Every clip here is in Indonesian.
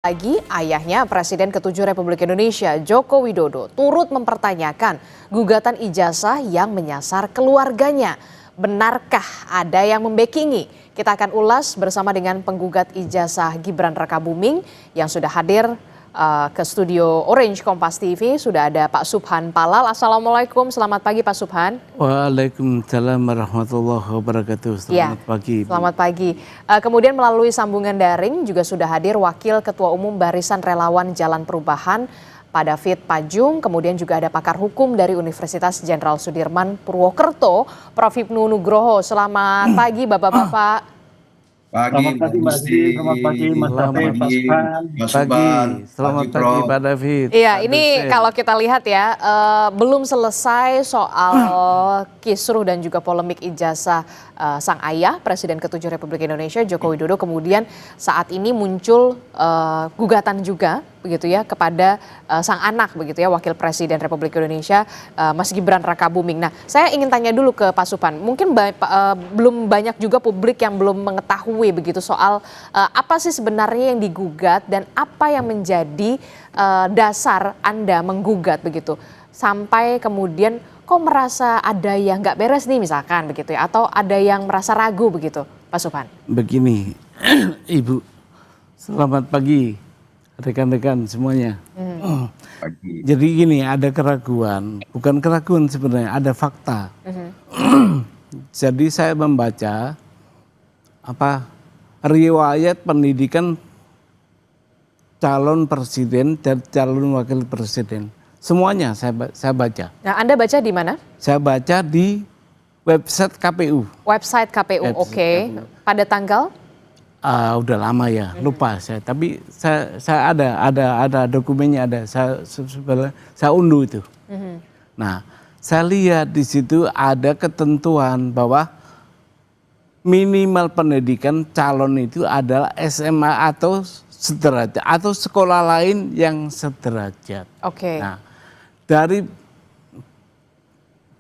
Lagi, ayahnya Presiden ke-7 Republik Indonesia, Joko Widodo, turut mempertanyakan gugatan ijazah yang menyasar keluarganya. Benarkah ada yang membackingi? Kita akan ulas bersama dengan penggugat ijazah Gibran Rakabuming yang sudah hadir ke studio Orange Kompas TV. Sudah ada Pak Subhan Palal. Assalamualaikum, selamat pagi Pak Subhan. Waalaikumsalam warahmatullahi wabarakatuh. Selamat pagi. Selamat pagi. Kemudian melalui sambungan daring juga sudah hadir Wakil Ketua Umum Barisan Relawan Jalan Perubahan, Pak David Pajung. Kemudian juga ada pakar hukum dari Universitas Jenderal Sudirman Purwokerto, Prof. Hipnu Nugroho. Selamat pagi Bapak-Bapak. Selamat pagi Mbak Didi, selamat pagi Mas David, Pak Subhan. Selamat pagi Pak David. Iya, ini kalau kita lihat ya, belum selesai soal kisruh dan juga polemik ijazah sang ayah Presiden ke-7 Republik Indonesia Joko Widodo. Kemudian saat ini muncul gugatan juga begitu ya kepada sang anak begitu ya, Wakil Presiden Republik Indonesia Mas Gibran Rakabuming. Nah, saya ingin tanya dulu ke Pak Subhan. Mungkin belum banyak juga publik yang belum mengetahui begitu soal apa sih sebenarnya yang digugat dan apa yang menjadi dasar Anda menggugat begitu sampai kemudian kok merasa ada yang nggak beres nih misalkan begitu ya, atau ada yang merasa ragu begitu Pak Subhan. Begini Ibu, selamat pagi rekan-rekan semuanya. Jadi gini, ada keraguan, bukan keraguan sebenarnya, ada fakta. Jadi saya membaca riwayat pendidikan calon presiden dan calon wakil presiden. Semuanya saya baca. Nah, Anda baca di mana? Saya baca di website KPU. Website KPU, oke. Pada tanggal? Udah lama ya, lupa saya. Tapi saya ada dokumennya, ada. Saya unduh itu. Nah, saya lihat di situ ada ketentuan bahwa minimal pendidikan calon itu adalah SMA atau sederajat atau sekolah lain yang sederajat. Oke. Nah, dari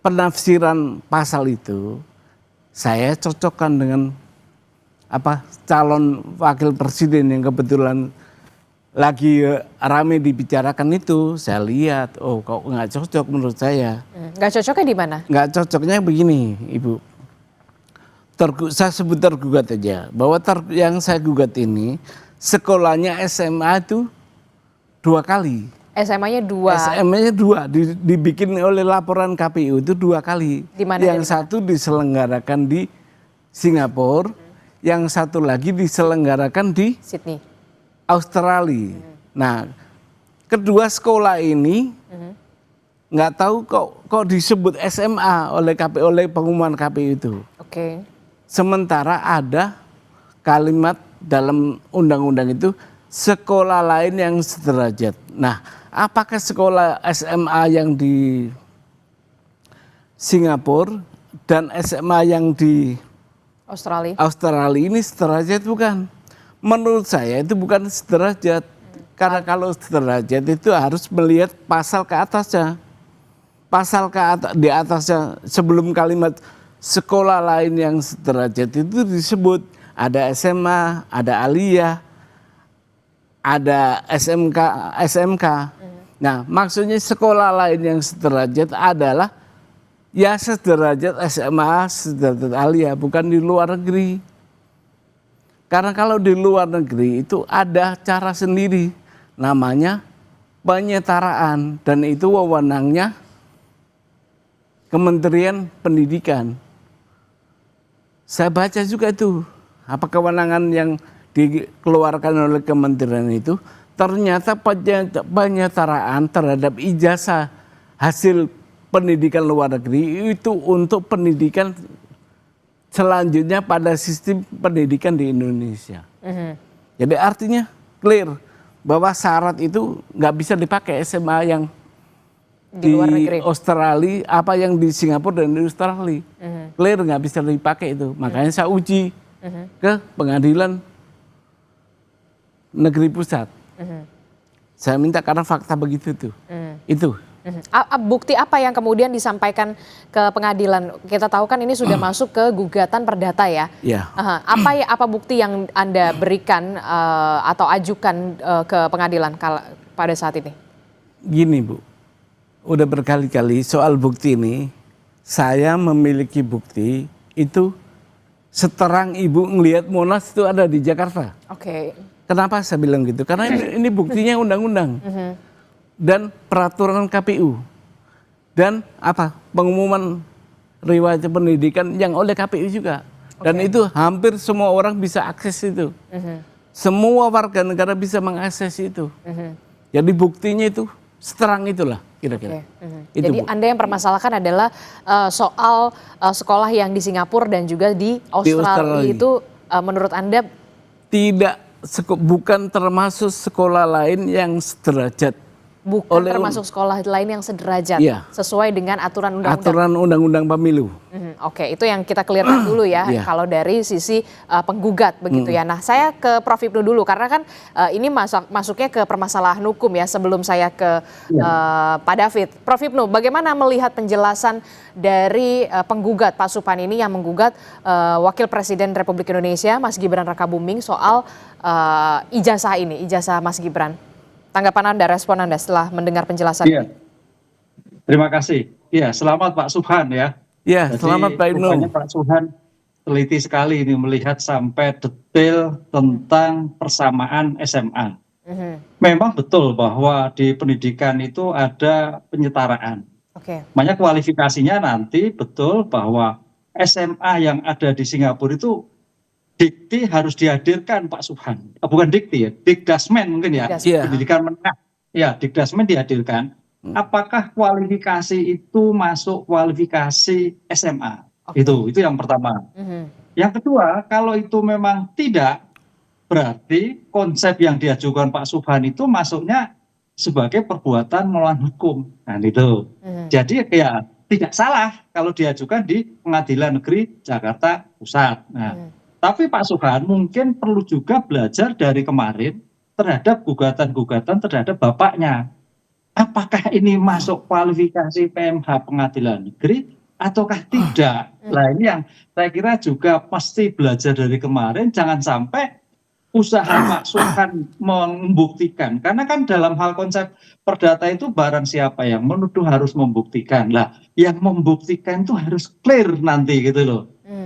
penafsiran pasal itu saya cocokkan dengan calon wakil presiden yang kebetulan lagi rame dibicarakan itu. Saya lihat, oh kok nggak cocok menurut saya. Nggak cocoknya di mana? Nggak cocoknya begini, Ibu. Saya sebut tergugat aja, bahwa yang saya gugat ini sekolahnya SMA itu 2 kali. SMA-nya 2. SMA-nya 2, dibikin oleh laporan KPU itu 2 kali. Yang satu diselenggarakan di Singapura, yang satu lagi diselenggarakan di Sydney, Australia. Nah, kedua sekolah ini nggak tahu kok disebut SMA oleh KPU, oleh pengumuman KPU itu. Oke. Sementara ada kalimat dalam undang-undang itu sekolah lain yang sederajat. Nah, apakah sekolah SMA yang di Singapura dan SMA yang di Australia ini sederajat bukan? Menurut saya itu bukan sederajat. Karena kalau sederajat itu harus melihat pasal ke atasnya. Pasal di atasnya sebelum kalimat sekolah lain yang sederajat itu disebut ada SMA, ada aliyah, ada SMK. Nah, maksudnya sekolah lain yang sederajat adalah ya sederajat SMA, sederajat aliyah, bukan di luar negeri. Karena kalau di luar negeri itu ada cara sendiri, namanya penyetaraan, dan itu wewenangnya Kementerian Pendidikan. Saya baca juga itu, apa kewenangan yang dikeluarkan oleh kementerian itu, ternyata penyetaraan terhadap ijazah hasil pendidikan luar negeri itu untuk pendidikan selanjutnya pada sistem pendidikan di Indonesia. Jadi artinya clear bahwa syarat itu nggak bisa dipakai SMA yang di luar negeri. Australia, apa yang di Singapura dan di Australia. Clear nggak bisa dipakai itu. Makanya saya uji ke pengadilan negeri pusat. Saya minta karena fakta begitu tuh. Itu Bukti apa yang kemudian disampaikan ke pengadilan? Kita tahu kan ini sudah masuk ke gugatan perdata ya. Ya. Apa bukti yang Anda berikan atau ajukan ke pengadilan pada saat ini? Gini Bu, udah berkali-kali soal bukti ini, saya memiliki bukti itu seterang Ibu ngelihat Monas itu ada di Jakarta. Oke. Kenapa saya bilang gitu? Karena ini buktinya undang-undang. Dan peraturan KPU dan pengumuman riwayat pendidikan yang oleh KPU juga, dan itu hampir semua orang bisa akses itu, semua warga negara bisa mengakses itu, jadi buktinya itu seterang itulah kira-kira. Jadi Anda yang permasalahkan adalah soal sekolah yang di Singapura dan juga di Australia itu menurut Anda bukan termasuk sekolah lain yang sederajat. Bukan termasuk sekolah lain yang sederajat, sesuai dengan aturan undang-undang. Aturan undang-undang pemilu. Oke, itu yang kita clearkan dulu ya, kalau dari sisi penggugat begitu ya. Nah, saya ke Prof. Hipnu dulu, karena kan ini masuknya ke permasalahan hukum ya, sebelum saya ke Pak David. Prof. Hipnu, bagaimana melihat penjelasan dari penggugat Pak Suphan ini yang menggugat Wakil Presiden Republik Indonesia, Mas Gibran Rakabuming, soal ijazah ini, ijazah Mas Gibran? Tanggapan Anda, respon Anda setelah mendengar penjelasan ini. Terima kasih. Iya, selamat Pak Suphan ya. Iya, selamat Pak Hipnu. Pak Suphan teliti sekali ini melihat sampai detail tentang persamaan SMA. Memang betul bahwa di pendidikan itu ada penyetaraan. Makanya kualifikasinya nanti betul bahwa SMA yang ada di Singapura itu dikti harus dihadirkan Pak Suphan, bukan dikti ya, Dikdasmen mungkin ya, pendidikan menengah, ya Dikdasmen dihadirkan. Apakah kualifikasi itu masuk kualifikasi SMA? Itu yang pertama. Yang kedua, kalau itu memang tidak, berarti konsep yang diajukan Pak Suphan itu masuknya sebagai perbuatan melawan hukum. Nah itu. Jadi ya tidak salah kalau diajukan di Pengadilan Negeri Jakarta Pusat. Nah. Tapi Pak Suphan mungkin perlu juga belajar dari kemarin terhadap gugatan-gugatan terhadap bapaknya. Apakah ini masuk kualifikasi PMH Pengadilan Negeri ataukah tidak? Nah ini yang saya kira juga pasti belajar dari kemarin, jangan sampai usaha Pak Suphan membuktikan. Karena kan dalam hal konsep perdata itu barang siapa yang menuduh harus membuktikan. Lah yang membuktikan itu harus clear nanti gitu loh.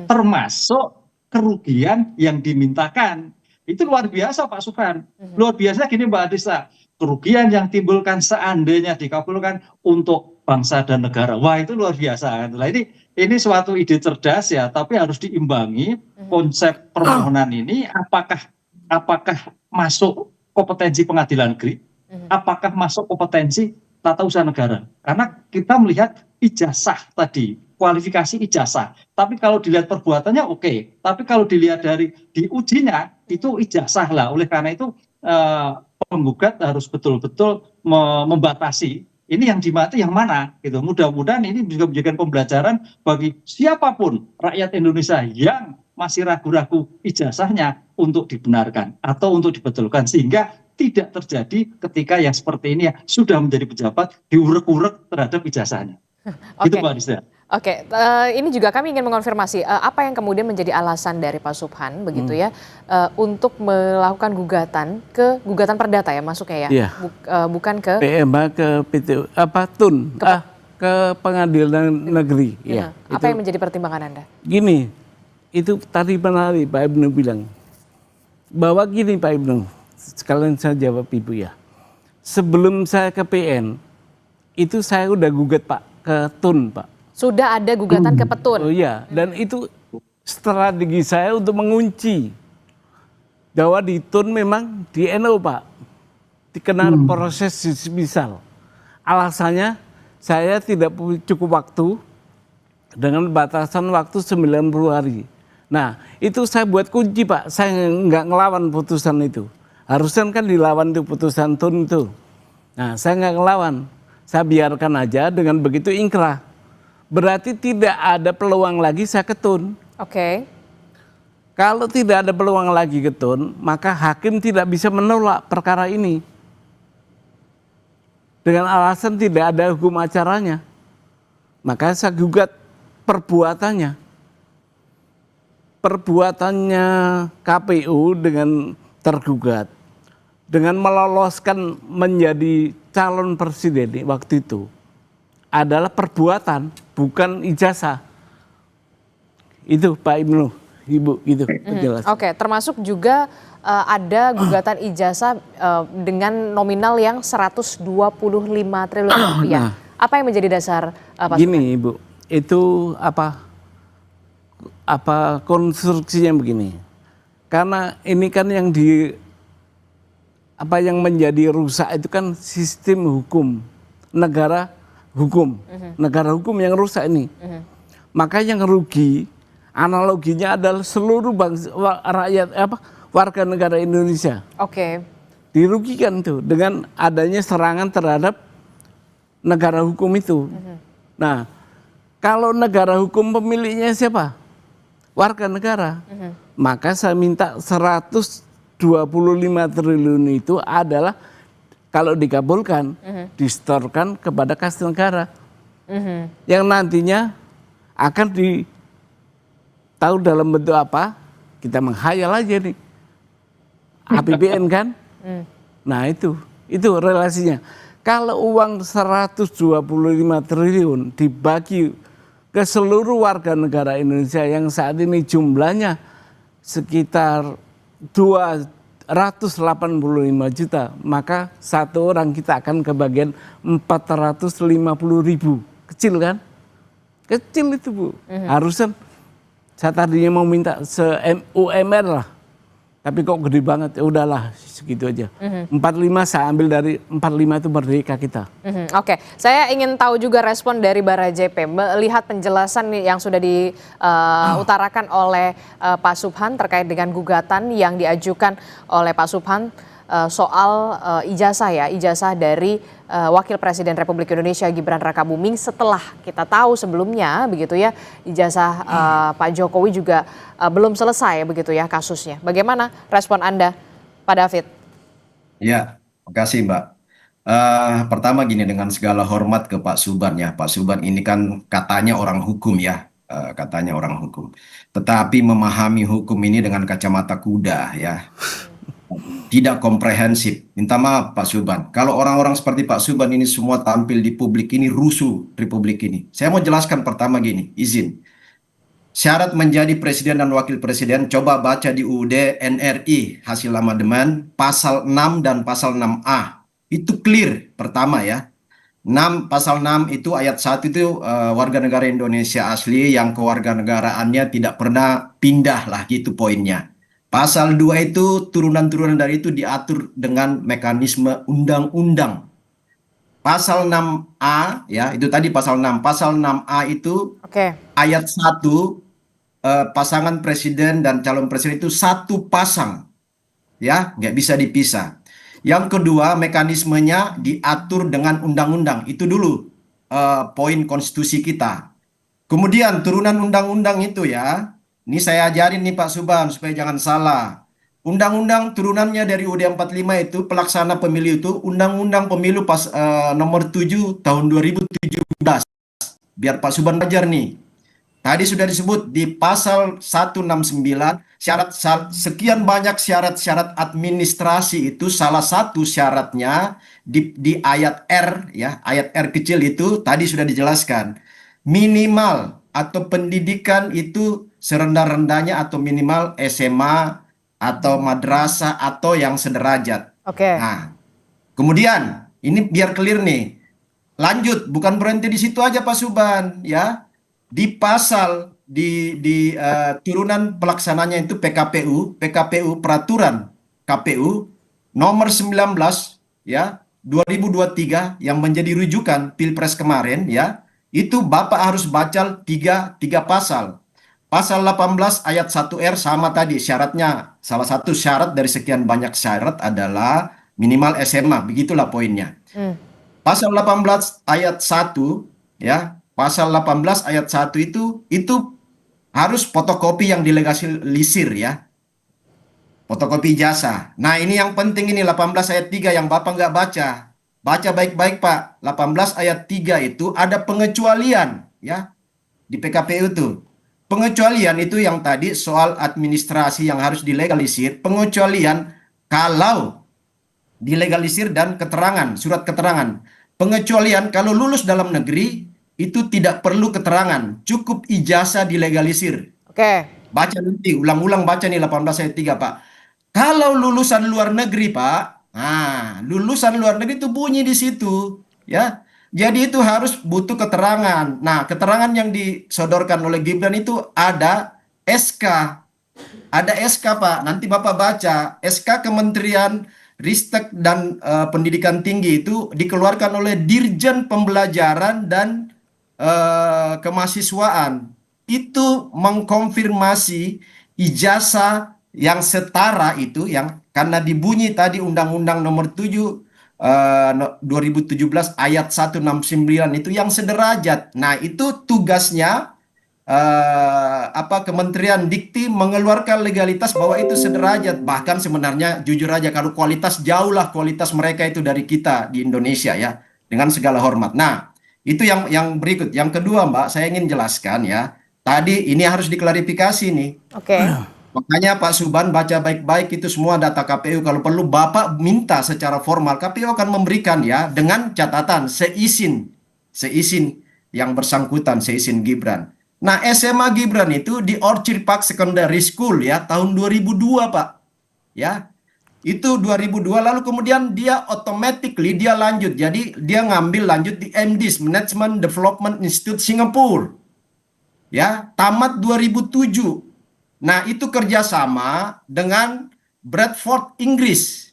Termasuk kerugian yang dimintakan. Itu luar biasa Pak Suphan. Luar biasa gini Mbak Adisa. Kerugian yang timbulkan seandainya dikabulkan untuk bangsa dan negara. Wah itu luar biasa. Nah, ini suatu ide cerdas ya, tapi harus diimbangi konsep permohonan ini apakah masuk kompetensi pengadilan negeri, apakah masuk kompetensi tata usaha negara. Karena kita melihat ijazah tadi, kualifikasi ijazah. Tapi kalau dilihat perbuatannya oke. Tapi kalau dilihat dari diujinya itu ijazah lah. Oleh karena itu penggugat harus betul-betul membatasi ini yang dimati yang mana gitu. Mudah-mudahan ini juga menjadikan pembelajaran bagi siapapun rakyat Indonesia yang masih ragu-ragu ijazahnya untuk dibenarkan atau untuk dibetulkan, sehingga tidak terjadi ketika yang seperti ini ya sudah menjadi pejabat diurek-urek terhadap ijazahnya. Itu Pak Adisa. Oke, ini juga kami ingin mengonfirmasi apa yang kemudian menjadi alasan dari Pak Suphan begitu ya untuk melakukan gugatan perdata ya masuknya ya, bukan ke PMH ke PT TUN ke Pengadilan Negeri. Apa yang menjadi pertimbangan Anda? Gini, itu tadi menarik Pak Hipnu bilang bahwa gini Pak Hipnu, sekalian saya jawab Ibu ya. Sebelum saya ke PN itu saya udah gugat Pak ke TUN Pak. Sudah ada gugatan ke Petun. Oh iya, dan itu strategi saya untuk mengunci bahwa di TUN memang di NU Pak dikenal proses misal. Alasannya saya tidak cukup waktu dengan batasan waktu 90 hari. Nah itu saya buat kunci Pak, saya nggak ngelawan putusan itu. Harusnya kan dilawan itu putusan TUN itu. Nah saya nggak ngelawan, saya biarkan aja, dengan begitu ingkrah. Berarti tidak ada peluang lagi saya ke TUN. Oke. Kalau tidak ada peluang lagi ke TUN, maka hakim tidak bisa menolak perkara ini. dengan alasan tidak ada hukum acaranya. Maka saya gugat perbuatannya. Perbuatannya KPU dengan tergugat, dengan meloloskan menjadi calon presiden waktu itu, adalah perbuatan, bukan ijazah. Itu Pak Ibnu, Ibu, gitu penjelasan. Oke, termasuk juga ada gugatan ijazah dengan nominal yang 125 triliun rupiah. Apa yang menjadi dasar Pak Gini Subhan? Ibu, itu apa konstruksinya begini. Karena ini kan yang yang menjadi rusak itu kan sistem hukum, negara hukum. Negara hukum yang rusak ini. Maka yang rugi analoginya adalah seluruh bangsa, rakyat warga negara Indonesia. Oke. Dirugikan tuh dengan adanya serangan terhadap negara hukum itu. Nah, kalau negara hukum pemiliknya siapa? Warga negara. Maka saya minta 125 triliun itu adalah kalau dikabulkan disetorkan kepada kas negara. Yang nantinya akan tahu dalam bentuk apa, kita menghayal aja nih. APBN kan? Nah itu relasinya. Kalau uang 125 triliun dibagi ke seluruh warga negara Indonesia yang saat ini jumlahnya sekitar 285 juta, maka satu orang kita akan kebagian 450.000. Kecil kan? Kecil itu Bu. Harusnya saya tadinya mau minta UMR lah, tapi kok gede banget, ya udahlah segitu aja. 45 saya ambil dari 45 itu merdeka kita. Oke, saya ingin tahu juga respon dari Bara JP melihat penjelasan yang sudah diutarakan oleh Pak Subhan terkait dengan gugatan yang diajukan oleh Pak Subhan soal ijazah dari Wakil Presiden Republik Indonesia Gibran Rakabuming, setelah kita tahu sebelumnya begitu ya ijazah Pak Jokowi juga belum selesai begitu ya kasusnya. Bagaimana respon Anda, Pak David? Ya, makasih Mbak. Pertama gini, dengan segala hormat ke Pak Subhan ya, Pak Subhan ini kan katanya orang hukum ya, katanya orang hukum. Tetapi memahami hukum ini dengan kacamata kuda ya. Tidak komprehensif. Minta maaf Pak Subhan. Kalau orang-orang seperti Pak Subhan ini semua tampil di publik ini, rusuh republik ini. Saya mau jelaskan pertama gini, izin. Syarat menjadi presiden dan wakil presiden, coba baca di UUD NRI hasil amandemen pasal 6 dan pasal 6A. Itu clear pertama ya. Pasal 6 itu ayat 1 itu warga negara Indonesia asli yang kewarganegaraannya tidak pernah pindah lah, gitu poinnya. Pasal 2 itu turunan-turunan dari itu diatur dengan mekanisme undang-undang. Pasal 6A ya, itu tadi pasal 6. Pasal 6A itu ayat 1, pasangan presiden dan calon presiden itu satu pasang. Ya, nggak bisa dipisah. Yang kedua, mekanismenya diatur dengan undang-undang. Itu dulu poin konstitusi kita. Kemudian turunan undang-undang itu ya. Ini saya ajarin nih Pak Subhan supaya jangan salah. Undang-undang turunannya dari UUD 45 itu pelaksana pemilu itu Undang-Undang Pemilu nomor 7 tahun 2017. Biar Pak Subhan belajar nih. Tadi sudah disebut di pasal 169 sekian banyak syarat-syarat administrasi itu, salah satu syaratnya di ayat R ya, ayat R kecil itu tadi sudah dijelaskan. Minimal atau pendidikan itu serendah-rendahnya atau minimal SMA atau madrasah atau yang sederajat. Nah, kemudian ini biar clear nih. Lanjut, bukan berhenti di situ aja Pak Subhan ya. Di pasal turunan pelaksananya itu PKPU peraturan KPU nomor 19 ya 2023 yang menjadi rujukan Pilpres kemarin ya. Itu Bapak harus baca tiga pasal. Pasal 18 ayat 1R sama tadi syaratnya. Salah satu syarat dari sekian banyak syarat adalah minimal SMA. Begitulah poinnya. Pasal 18 ayat 1 ya. Pasal 18 ayat 1 itu harus fotokopi yang dilegalisir ya. Fotokopi ijazah. Nah ini yang penting ini 18 ayat 3 yang Bapak nggak baca. Baca baik-baik Pak, 18 ayat 3 itu ada pengecualian ya di PKPU itu. Pengecualian itu yang tadi soal administrasi yang harus dilegalisir, pengecualian kalau dilegalisir dan keterangan, surat keterangan. Pengecualian kalau lulus dalam negeri itu tidak perlu keterangan, cukup ijazah dilegalisir. Oke. Baca nanti, ulang-ulang baca nih 18 ayat 3 Pak. Kalau lulusan luar negeri Pak, nah lulusan luar negeri itu bunyi di situ ya. Jadi itu harus butuh keterangan. Nah, keterangan yang disodorkan oleh Gibran itu ada SK. Ada SK Pak, nanti Bapak baca. SK Kementerian Ristek dan Pendidikan Tinggi itu dikeluarkan oleh Dirjen Pembelajaran dan Kemahasiswaan. Itu mengkonfirmasi ijazah yang setara itu yang karena dibunyi tadi Undang-Undang Nomor 7 2017 ayat 169 itu yang sederajat. Nah, itu tugasnya Kementerian Dikti mengeluarkan legalitas bahwa itu sederajat. Bahkan sebenarnya jujur aja kalau kualitas jauhlah kualitas mereka itu dari kita di Indonesia ya, dengan segala hormat. Nah, itu yang berikut. Yang kedua, Mbak, saya ingin jelaskan ya. Tadi ini harus diklarifikasi nih. Oke. Makanya Pak Suban baca baik-baik itu semua data KPU. Kalau perlu Bapak minta secara formal, KPU akan memberikan ya dengan catatan seizin yang bersangkutan, seizin Gibran. Nah, SMA Gibran itu di Orchard Park Secondary School ya tahun 2002 Pak. Ya. Itu 2002 lalu kemudian dia automatically dia lanjut. Jadi dia ngambil lanjut di MDiS Management Development Institute Singapura. Ya, tamat 2007. Nah, itu kerjasama dengan Bradford, Inggris.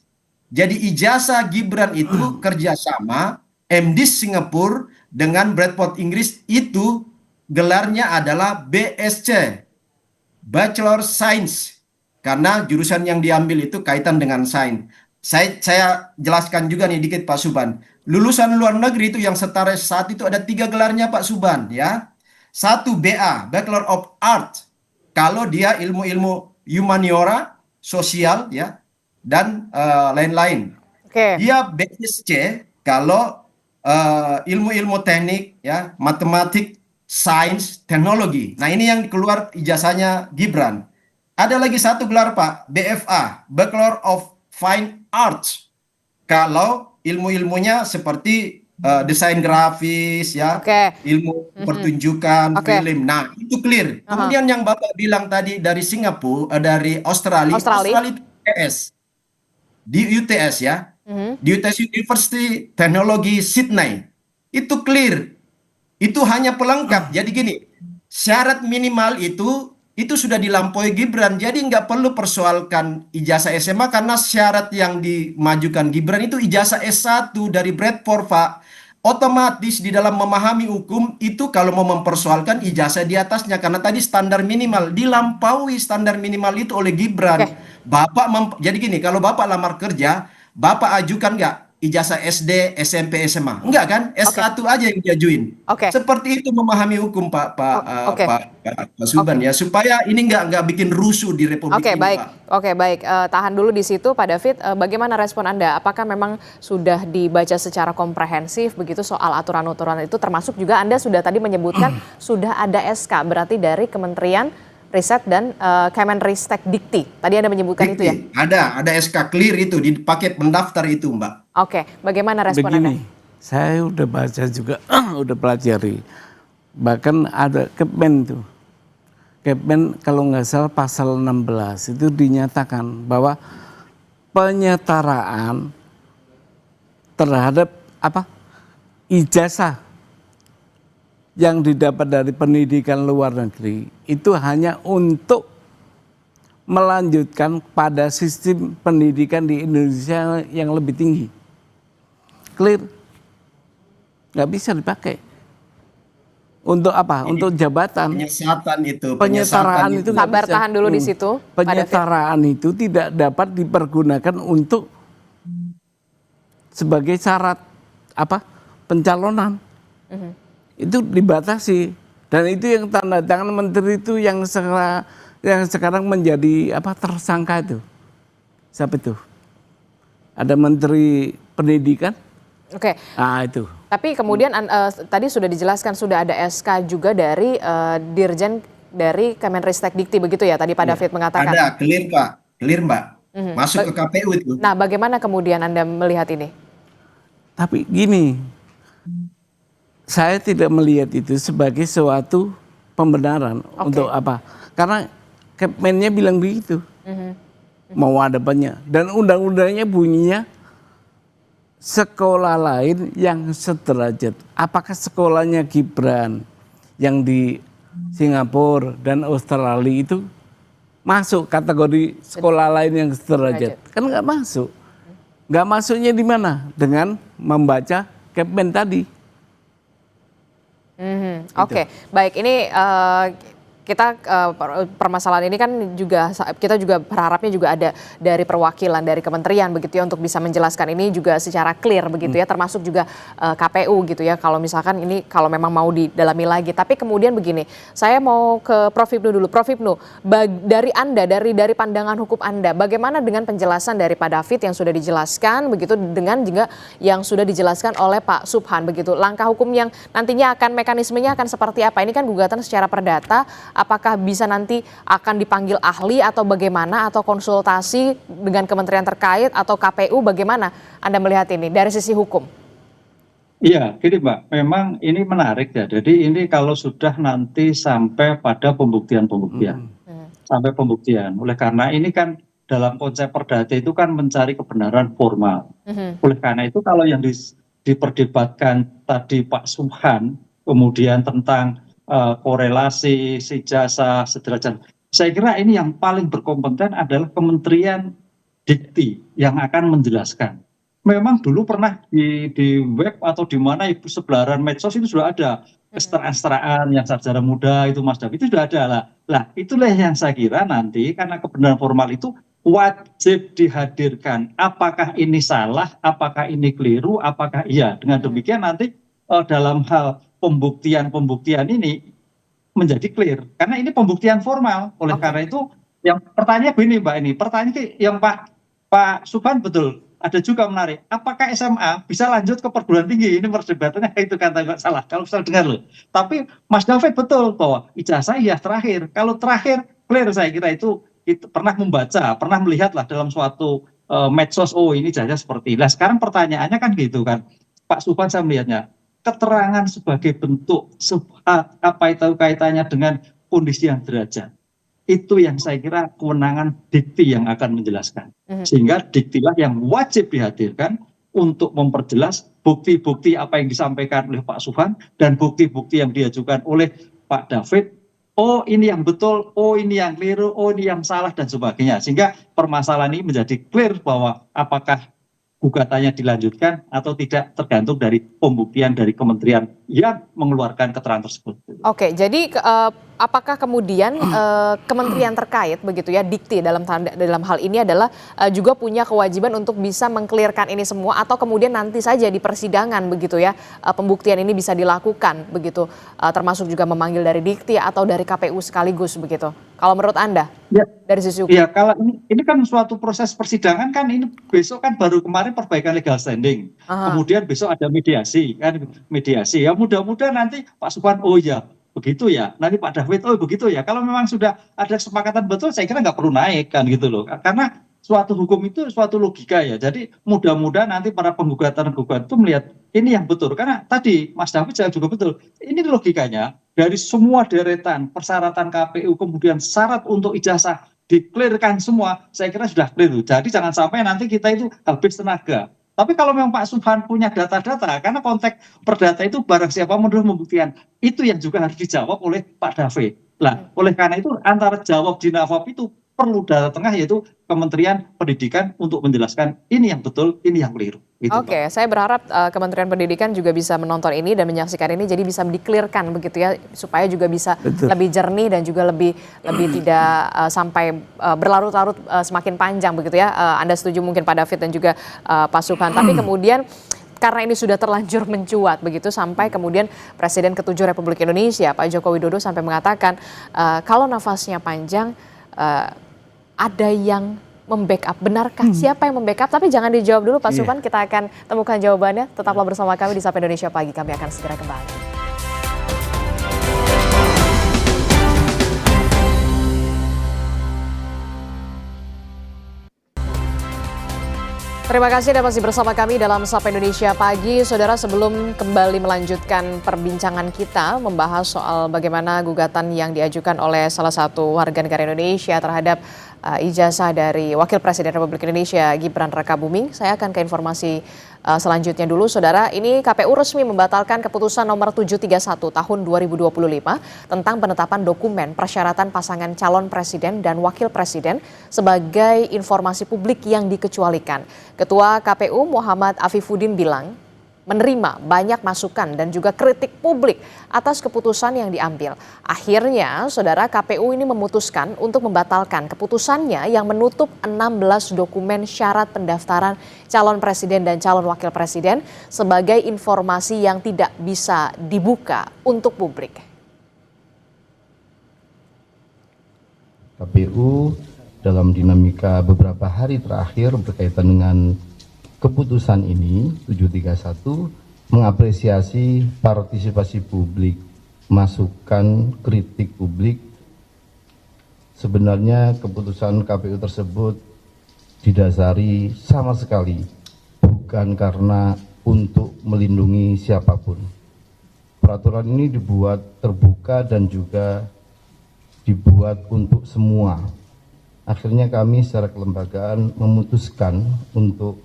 Jadi ijazah Gibran itu kerjasama MDiS Singapura dengan Bradford, Inggris itu gelarnya adalah BSc, Bachelor Science. Karena jurusan yang diambil itu kaitan dengan sains. Saya jelaskan juga nih dikit Pak Suban. Lulusan luar negeri itu yang setara saat itu ada 3 gelarnya Pak Suban ya. 1 BA, Bachelor of Arts. Kalau dia ilmu-ilmu humaniora, sosial ya, dan lain-lain. Dia BSc kalau ilmu-ilmu teknik ya, matematik, sains, teknologi. Nah, ini yang keluar ijazahnya Gibran. Ada lagi 1 gelar Pak, BFA, Bachelor of Fine Arts. Kalau ilmu-ilmunya seperti desain grafis ya, ilmu pertunjukan, film. Nah, itu clear. Kemudian yang Bapak bilang tadi dari Singapura, dari Australia itu UTS. Di UTS ya. Di UTS University Teknologi Sydney. Itu clear. Itu hanya pelengkap. Jadi gini, syarat minimal itu sudah dilampaui Gibran. Jadi nggak perlu persoalkan ijazah SMA karena syarat yang dimajukan Gibran itu ijazah S1 dari Bradford, Pak. Otomatis di dalam memahami hukum itu kalau mau mempersoalkan ijazah di atasnya karena tadi standar minimal dilampaui standar minimal itu oleh Gibran. Jadi gini, kalau Bapak lamar kerja, Bapak ajukan nggak ijazah SD, SMP, SMA? Enggak kan? S1 aja yang diajuin. Seperti itu memahami hukum Pak Suban ya, supaya ini nggak bikin rusuh di Republik ini, baik. Pak. Baik. Tahan dulu di situ Pak David. Bagaimana respon Anda? Apakah memang sudah dibaca secara komprehensif begitu soal aturan-aturan itu, termasuk juga Anda sudah tadi menyebutkan sudah ada SK berarti dari Kementerian Riset dan Kemenristek Dikti. Tadi Anda menyebutkan Dikti, itu ya? Ada SK clear itu di paket pendaftar itu, Mbak. Bagaimana respon Anda? Saya udah baca juga, udah pelajari. Bahkan ada Kepmen tuh. Kepmen kalau nggak salah pasal 16 itu dinyatakan bahwa penyetaraan terhadap ijazah yang didapat dari pendidikan luar negeri itu hanya untuk melanjutkan pada sistem pendidikan di Indonesia yang lebih tinggi. Clear? Nggak bisa dipakai. Untuk apa? Untuk jabatan. Penyetaraan itu. Sabar, tahan dulu di situ. Penyetaraan itu tidak dapat dipergunakan untuk sebagai syarat pencalonan. Itu dibatasi, dan itu yang tanda tangan menteri itu yang sekarang menjadi tersangka itu. Siapa itu? Ada menteri pendidikan Oke. Nah itu. Tapi kemudian tadi sudah dijelaskan sudah ada SK juga dari Dirjen dari Kemenristek Dikti begitu ya tadi Pak David mengatakan. Ada, clear Pak, clear Mbak. Masuk ke KPU itu. Nah, bagaimana kemudian Anda melihat ini? Tapi gini, saya tidak melihat itu sebagai suatu pembenaran. Untuk apa? Karena Kemennya bilang begitu. Mau ada banyak. Dan undang-undangnya bunyinya sekolah lain yang sederajat. Apakah sekolahnya Gibran yang di Singapura dan Australia itu masuk kategori sekolah lain yang sederajat? Kan nggak masuk. Nggak masuknya di mana? Dengan membaca Kemen tadi. Oke, baik. Ini kita permasalahan ini kan juga kita juga berharapnya juga ada dari perwakilan dari kementerian begitu ya untuk bisa menjelaskan ini juga secara clear begitu ya, termasuk juga KPU gitu ya kalau misalkan ini kalau memang mau didalami lagi. Tapi kemudian begini, saya mau ke Prof Hipnu dulu. Prof Hipnu, dari Anda dari pandangan hukum Anda, bagaimana dengan penjelasan dari Pak David yang sudah dijelaskan begitu dengan juga yang sudah dijelaskan oleh Pak Subhan begitu. Langkah hukum yang nantinya akan mekanismenya akan seperti apa? Ini kan gugatan secara perdata. Apakah bisa nanti akan dipanggil ahli atau bagaimana atau konsultasi dengan kementerian terkait atau KPU, bagaimana Anda melihat ini dari sisi hukum? Iya, gini Mbak, memang ini menarik ya. Jadi ini kalau sudah nanti sampai pada pembuktian. Sampai pembuktian. Oleh karena ini kan dalam konsep perdata itu kan mencari kebenaran formal. Oleh karena itu kalau yang diperdebatkan tadi Pak Subhan, kemudian tentang korelasi ijazah sederajat. Saya kira ini yang paling berkompeten adalah Kementerian Dikti yang akan menjelaskan. Memang dulu pernah di web atau di mana ibu sebelaran medsos itu sudah ada kesetaraan yang sarjana muda itu Mas David itu sudah ada lah. Lah itulah yang saya kira nanti karena kebenaran formal itu wajib dihadirkan. Apakah ini salah? Apakah ini keliru? Apakah iya? Dengan demikian nanti dalam hal pembuktian ini menjadi clear karena ini pembuktian formal. Oleh karena itu yang pertanyaan begini Mbak, ini pertanyaan yang Pak Subhan betul ada juga menarik, apakah SMA bisa lanjut ke perguruan tinggi? Ini perdebatannya itu kata nggak salah kalau saya dengar loh. Tapi Mas David betul bahwa ijazah ya terakhir, kalau terakhir clear saya kira itu pernah membaca, pernah melihat lah dalam suatu medsos, oh ini ijazah seperti ini. Nah sekarang pertanyaannya kan gitu kan Pak Subhan, saya melihatnya keterangan sebagai bentuk subhat apa itu kaitannya dengan kondisi yang derajat. Itu yang saya kira kewenangan dikti yang akan menjelaskan. Sehingga diktilah yang wajib dihadirkan untuk memperjelas bukti-bukti apa yang disampaikan oleh Pak Subhan dan bukti-bukti yang diajukan oleh Pak David. Oh ini yang betul, oh ini yang keliru, oh ini yang salah dan sebagainya. Sehingga permasalahan ini menjadi clear bahwa apakah gugatannya dilanjutkan atau tidak tergantung dari pembuktian dari kementerian yang mengeluarkan keterangan tersebut. Oke, jadi apakah kemudian kementerian terkait begitu ya dikti dalam hal ini adalah juga punya kewajiban untuk bisa mengklirkan ini semua atau kemudian nanti saja di persidangan begitu ya pembuktian ini bisa dilakukan begitu termasuk juga memanggil dari dikti atau dari KPU sekaligus begitu. Kalau menurut Anda ya, dari sisi hukum? Ya kalau ini kan suatu proses persidangan kan ini besok kan baru kemarin perbaikan legal standing. Kemudian besok ada mediasi kan mediasi. Ya mudah-mudahan nanti Pak Subhan oh ya begitu ya. Nanti Pak David oh begitu ya. Kalau memang sudah ada kesepakatan betul saya kira nggak perlu naik kan gitu loh. Karena suatu hukum itu suatu logika ya. Jadi mudah-mudahan nanti para penggugatan itu melihat ini yang betul. Karena tadi Mas David saya juga betul. Ini logikanya dari semua deretan persyaratan KPU kemudian syarat untuk ijazah diklirkan semua, saya kira sudah clear. Jadi jangan sampai nanti kita itu habis tenaga. Tapi kalau memang Pak Subhan punya data-data, karena konteks perdata itu barang siapa menurut pembuktian, itu yang juga harus dijawab oleh Pak David. Lah, oleh karena itu antara jawab di Nafap itu perlu data tengah yaitu Kementerian Pendidikan untuk menjelaskan ini yang betul, ini yang keliru. Gitu, Oke, saya berharap Kementerian Pendidikan juga bisa menonton ini dan menyaksikan ini jadi bisa diklirkan begitu ya supaya juga bisa lebih jernih dan juga lebih tidak sampai berlarut-larut semakin panjang begitu ya. Anda setuju mungkin Pak David dan juga Pak Subhan. Tapi kemudian karena ini sudah terlanjur mencuat begitu sampai kemudian Presiden ke-7 Republik Indonesia Pak Joko Widodo sampai mengatakan kalau nafasnya panjang ada yang membackup. Benarkah? Siapa yang membackup? Tapi jangan dijawab dulu Pak Subhan, kita akan temukan jawabannya. Tetaplah bersama kami di Sapa Indonesia Pagi, kami akan segera kembali. Terima kasih Anda masih bersama kami dalam Sapa Indonesia Pagi. Saudara, sebelum kembali melanjutkan perbincangan kita membahas soal bagaimana gugatan yang diajukan oleh salah satu warga negara Indonesia terhadap ijazah dari Wakil Presiden Republik Indonesia Gibran Rakabuming, saya akan ke informasi selanjutnya dulu. Saudara, ini KPU resmi membatalkan keputusan nomor 731 tahun 2025 tentang penetapan dokumen persyaratan pasangan calon presiden dan wakil presiden sebagai informasi publik yang dikecualikan. Ketua KPU Muhammad Afifuddin bilang menerima banyak masukan dan juga kritik publik atas keputusan yang diambil. Akhirnya, saudara, KPU ini memutuskan untuk membatalkan keputusannya yang menutup 16 dokumen syarat pendaftaran calon presiden dan calon wakil presiden sebagai informasi yang tidak bisa dibuka untuk publik. KPU dalam dinamika beberapa hari terakhir berkaitan dengan keputusan ini 731 mengapresiasi partisipasi publik, masukan kritik publik. Sebenarnya keputusan KPU tersebut didasari sama sekali bukan karena untuk melindungi siapapun. Peraturan ini dibuat terbuka dan juga dibuat untuk semua. Akhirnya kami secara kelembagaan memutuskan untuk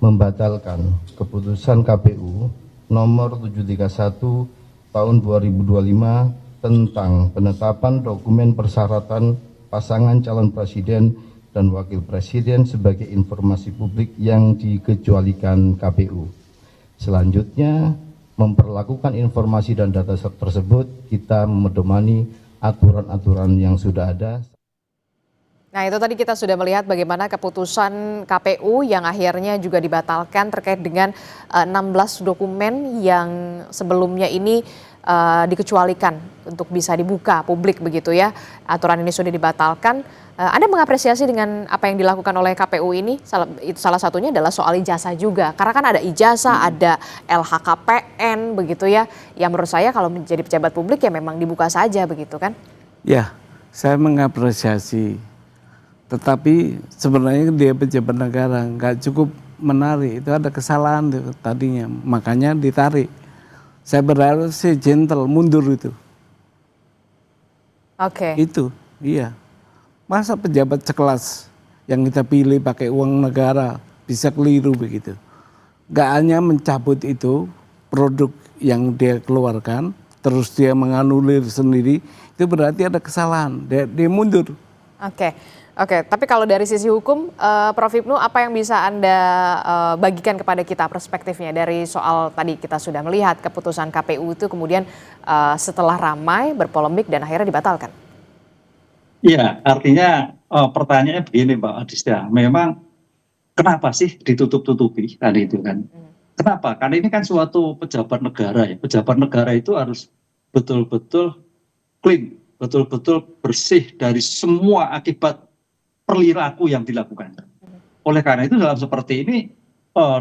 membatalkan keputusan KPU nomor 731 tahun 2025 tentang penetapan dokumen persyaratan pasangan calon presiden dan wakil presiden sebagai informasi publik yang dikecualikan KPU. Selanjutnya, memperlakukan informasi dan data tersebut kita memedomani aturan-aturan yang sudah ada. Nah, itu tadi kita sudah melihat bagaimana keputusan KPU yang akhirnya juga dibatalkan terkait dengan 16 dokumen yang sebelumnya ini dikecualikan untuk bisa dibuka publik begitu ya. Aturan ini sudah dibatalkan. Anda mengapresiasi dengan apa yang dilakukan oleh KPU ini? Salah satunya adalah soal ijazah juga. Karena kan ada ijazah, ada LHKPN begitu ya. Yang menurut saya kalau menjadi pejabat publik ya memang dibuka saja begitu kan? Ya, saya mengapresiasi. Tetapi sebenarnya dia pejabat negara, nggak cukup menarik. Itu ada kesalahan tadinya, makanya ditarik. Saya berharap sih gentle, mundur itu. Oke. Itu, iya. Masa pejabat sekelas yang kita pilih pakai uang negara bisa keliru begitu. Nggak hanya mencabut itu, produk yang dia keluarkan, terus dia menganulir sendiri, itu berarti ada kesalahan, dia mundur. Oke, tapi kalau dari sisi hukum, Prof. Hipnu, apa yang bisa Anda bagikan kepada kita perspektifnya dari soal tadi kita sudah melihat keputusan KPU itu kemudian setelah ramai, berpolemik dan akhirnya dibatalkan? Iya, artinya pertanyaannya begini Mbak Adista, memang kenapa sih ditutup-tutupi tadi itu kan? Kenapa? Karena ini kan suatu pejabat negara ya, pejabat negara itu harus betul-betul clean, betul-betul bersih dari semua akibat perilaku yang dilakukan. Oleh karena itu dalam seperti ini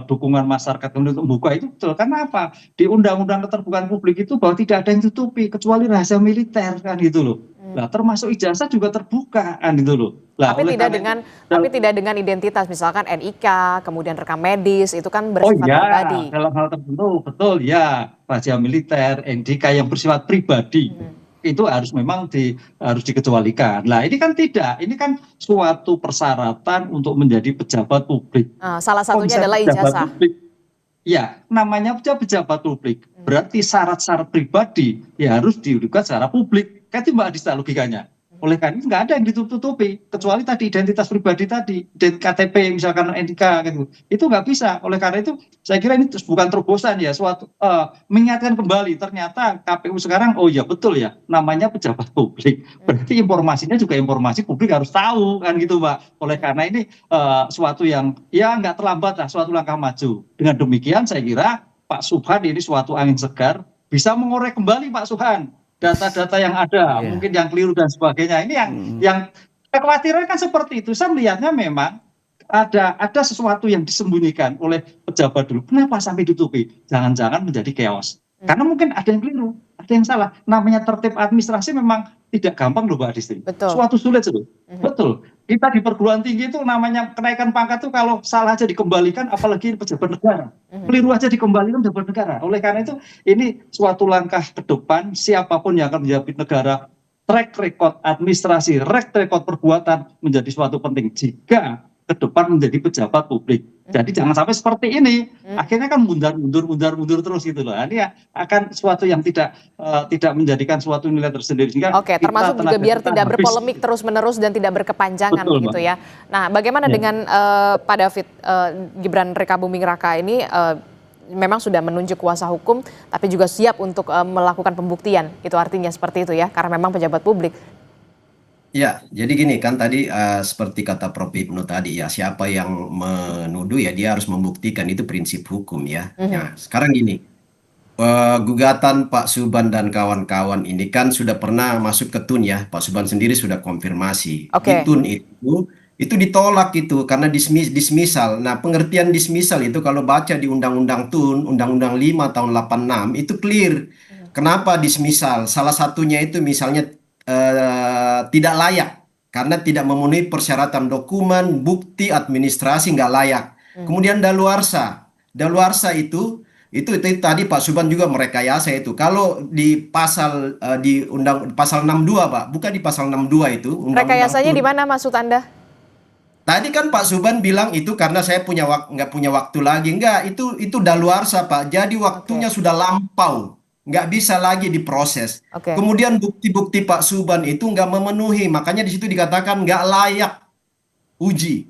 dukungan masyarakat untuk membuka itu betul. Karena apa? Di Undang-Undang Keterbukaan Publik itu bahwa tidak ada yang ditutupi kecuali rahasia militer kan gitu loh. Nah, termasuk ijazah juga terbuka kan gitu loh. Lah, tapi tidak dengan identitas, misalkan NIK, kemudian rekam medis itu kan bersifat pribadi. Dalam hal tertentu betul ya, rahasia militer, NIK yang bersifat pribadi. Itu harus memang harus dikecualikan. Nah, ini kan tidak, ini kan suatu persyaratan untuk menjadi pejabat publik. Salah satunya adalah ijazah. Ya, namanya pejabat publik. Berarti syarat-syarat pribadi ya harus dilakukan secara publik. Kan itu Mbak Adista logikanya. Oleh karena itu nggak ada yang ditutupi, kecuali tadi identitas pribadi tadi, KTP misalkan NIK gitu. Itu nggak bisa. Oleh karena itu saya kira ini bukan terobosan ya, suatu mengingatkan kembali ternyata KPU sekarang oh ya betul ya, namanya pejabat publik. Berarti informasinya juga informasi publik harus tahu kan gitu Mbak. Oleh karena ini suatu yang ya nggak terlambat lah, suatu langkah maju. Dengan demikian saya kira Pak Subhan ini suatu angin segar, bisa mengorek kembali Pak Subhan data-data yang ada, mungkin yang keliru dan sebagainya. Ini yang kekhawatiran kan seperti itu. Saya melihatnya memang ada sesuatu yang disembunyikan oleh pejabat dulu. Kenapa sampai ditutupi? Jangan-jangan menjadi chaos. Karena mungkin ada yang keliru, ada yang salah. Namanya tertib administrasi memang tidak gampang loh Mbak Adisti. Betul. Suatu sulit loh. Betul. Kita di perguruan tinggi itu namanya kenaikan pangkat tuh kalau salah aja dikembalikan, apalagi pejabat negara. Keliru aja dikembalikan pejabat negara. Oleh karena itu ini suatu langkah ke depan siapapun yang akan menjabat negara, track record administrasi, track record perbuatan menjadi suatu penting jika ke depan menjadi pejabat publik. Jadi jangan sampai seperti ini. Akhirnya kan mundur terus gitu loh. Ini akan suatu yang tidak menjadikan suatu nilai tersendiri. Oke, termasuk juga biar tidak berpolemik terus-menerus dan tidak berkepanjangan. Betul, gitu ya. Nah, bagaimana dengan Pak David, Gibran Rekabuming Raka ini memang sudah menunjuk kuasa hukum, tapi juga siap untuk melakukan pembuktian. Itu artinya seperti itu ya, karena memang pejabat publik. Ya, jadi gini kan tadi seperti kata Prof. Ibnu tadi ya, siapa yang menuduh ya dia harus membuktikan, itu prinsip hukum ya. Nah, sekarang gini, gugatan Pak Subhan dan kawan-kawan ini kan sudah pernah masuk ke TUN ya, Pak Subhan sendiri sudah konfirmasi. Di TUN itu ditolak itu karena dismisal. Nah, pengertian dismisal itu kalau baca di Undang-Undang TUN, Undang-Undang 5 tahun 86 itu clear. Kenapa dismisal? Salah satunya itu misalnya tidak layak karena tidak memenuhi persyaratan dokumen, bukti, administrasi, nggak layak. Kemudian daluarsa itu tadi Pak Subhan juga merekayasa itu. Kalau di pasal di pasal 62 Pak, bukan di pasal 62 itu. Rekayasanya di mana maksud Anda? Tadi kan Pak Subhan bilang itu karena saya nggak punya waktu lagi. Enggak, itu daluarsa Pak. Jadi waktunya sudah lampau. Nggak bisa lagi diproses. Kemudian bukti-bukti Pak Subhan itu nggak memenuhi, makanya di situ dikatakan nggak layak uji,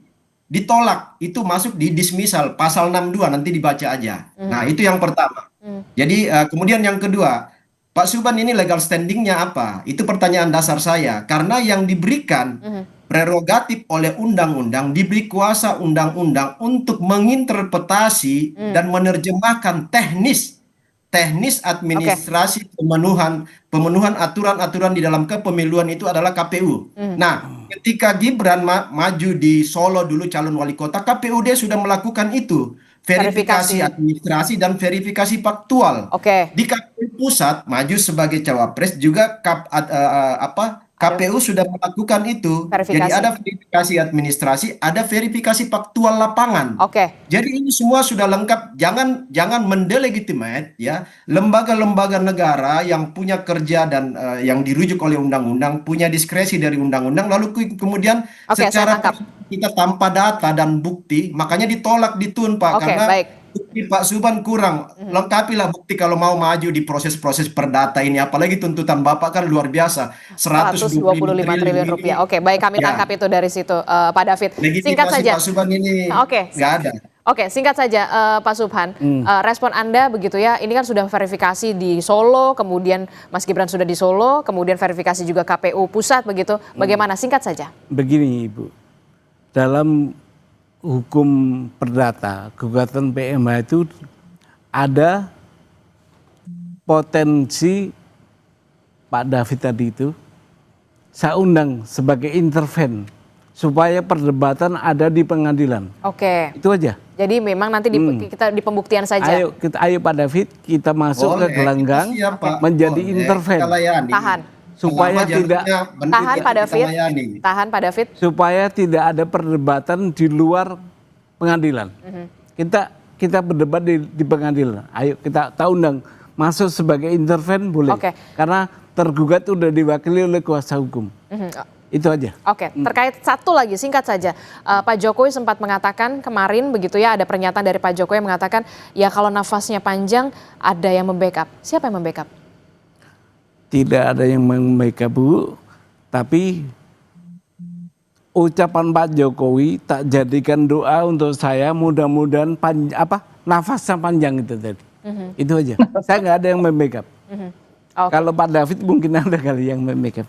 ditolak, itu masuk di dismisal pasal 62, nanti dibaca aja. Nah itu yang pertama. Jadi kemudian yang kedua, Pak Subhan ini legal standingnya apa? Itu pertanyaan dasar saya, karena yang diberikan prerogatif oleh undang-undang, diberi kuasa undang-undang untuk menginterpretasi dan menerjemahkan teknis administrasi pemenuhan aturan-aturan di dalam kepemiluan itu adalah KPU. Nah, ketika Gibran maju di Solo dulu calon wali kota, KPU dia sudah melakukan itu, verifikasi administrasi dan verifikasi faktual. Di KPU pusat maju sebagai cawapres juga KPU sudah melakukan itu. Jadi ada verifikasi administrasi, ada verifikasi faktual lapangan. Jadi ini semua sudah lengkap. Jangan mendelegitimate ya lembaga-lembaga negara yang punya kerja dan yang dirujuk oleh undang-undang, punya diskresi dari undang-undang, lalu kemudian secara kita tanpa data dan bukti, makanya ditolak di TUN Pak, karena bukti Pak Subhan kurang. Lengkapilah bukti kalau mau maju di proses-proses perdata ini, apalagi tuntutan Bapak kan luar biasa, 125 triliun rupiah. Oke, baik, kami tangkap itu dari situ, Pak David. Singkat saja. Pak Subhan ini nggak ada. Singkat saja Pak Subhan, respon Anda begitu ya, ini kan sudah verifikasi di Solo, kemudian Mas Gibran sudah di Solo, kemudian verifikasi juga KPU pusat begitu, bagaimana? Singkat saja. Begini Ibu, dalam hukum perdata, gugatan PMH itu ada potensi Pak David tadi itu, saya undang sebagai interven supaya perdebatan ada di pengadilan. Itu aja. Jadi memang nanti kita di pembuktian saja. Ayo Pak David, kita masuk ke gelanggang menjadi interven. Supaya tidak tahan Pak David, supaya tidak ada perdebatan di luar pengadilan. Kita berdebat di pengadilan. Ayo kita undang masuk sebagai interven boleh. Karena tergugat sudah diwakili oleh kuasa hukum. Itu aja. Terkait satu lagi singkat saja, Pak Jokowi sempat mengatakan kemarin begitu ya, ada pernyataan dari Pak Jokowi yang mengatakan ya kalau nafasnya panjang ada yang membackup. Siapa yang membackup? Tidak ada yang membackup Bu, tapi ucapan Pak Jokowi tak jadikan doa untuk saya, mudah-mudahan nafasnya panjang itu tadi. Itu aja. Saya nggak ada yang membackup. Kalau Pak David mungkin ada kali yang membackup.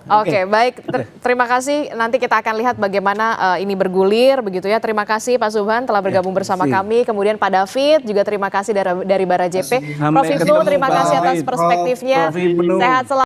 Baik. Terima kasih. Nanti kita akan lihat bagaimana ini bergulir begitu ya. Terima kasih Pak Subhan telah bergabung bersama kami. Kemudian Pak David juga terima kasih dari Bara JP. Prof. Ibnu terima kasih atas perspektifnya. Sehat selalu.